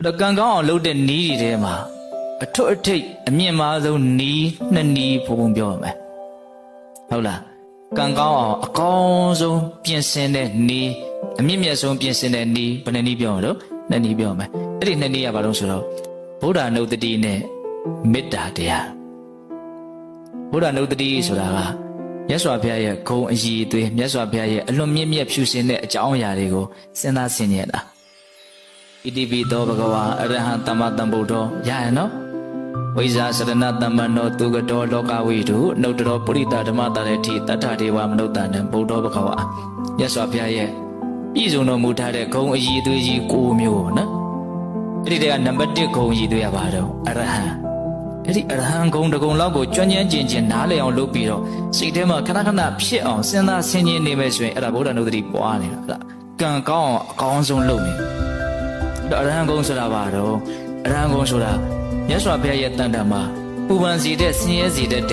တော့ကံကောင်းအောင်လုပ်တဲ့နီးတွေထဲမှာအထွတ်အထိပ်အမြင့်မားဆုံးနီးနှစ်နီးပုံပြောရမယ်ဟုတ်လားကံကောင်းအောင်အကောင်းဆုံးပြင်ဆင်တဲ့နီးအမြင့်မြတ်ဆုံးပြင်ဆင်တဲ့နီးဘယ်နှနီးပြောရလို့နှစ်နီးပြောရမယ်အဲ့ဒီနှစ်နီးကဘာလို့ဆိုတော့ဗုဒ္ဓနုတ္တိနဲ့မေတ္တာတရားဗုဒ္ဓနုတ္တိဆိုတာကမြတ်စွာဘုရားရဲ့ဂုဏ်အည်အသွေးမြတ်စွာဘုရားရဲ့အလွန်မြင့်မြတ်ဖြူစင်တဲ့အကြောင်းအရာတွေကိုစဉ်းစားဆင်ခြင်တာဣတိပိသောဘဂဝါအရဟံသမ္မာသမ္ဗုဒ္ဓောရရနော်ဝိဇာစရဏသမ္မနောသူကတော်လောကဝိတုနှုတ်တော်ပုရိသဓမ္မတာရတိတတ္ထဒေဝမနုဿတံဗုဒ္ဓဘဂဝါမြတ်စွာဘုရားရဲ့ပြည်စုံတော်မူထားတဲ့ဂုဏ်အည်အသွေးကြီး၉မျိုးပေါ့နော်အဲ့ဒီတည်းကနံပါတ်1ဂုဏ်အည်အသွေးရပါတော့အရဟံအဲ့ဒီအရဟံဂုဏ်တစ်ဂုဏ်လောက်ကိုကျွမ်းကျင်ကျင်နားလည်အောင်လုပ်ပြီးတော့စိတ်ထဲမှာခဏခဏဖြစ်အောင်စဉ်းစားဆင်ခြင်နေမယ်ဆိုရင်အဲ့ဒါဗုဒ္ဓနုတ္တိပွားနေတာအဲ့ဒါကံကောင်းအောင်အကောင်းဆုံးလုပ်နေအရဟံဂုဏ်ဆိုတာဘာတော့အရဟံဂုဏ်ဆိုတာမြတ်စွာဘုရားရဲ့တန်တမှာပူပန်စီတဲ့ဆင်းရဲစီတဲ့